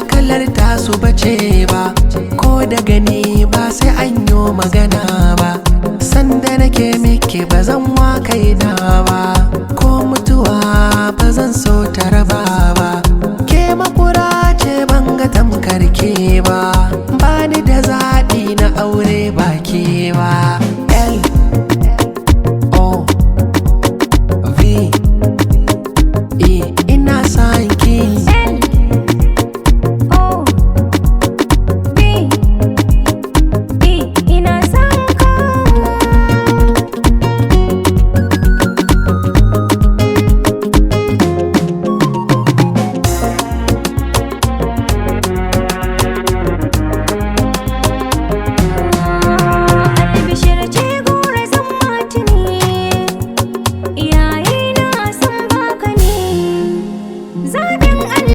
kalar tasu bace ba, ko da gani ba sai an yi magana ba. Sanda nake miki ba zan wa kaina ba, ko mutuwa ba zan so ta raba ba.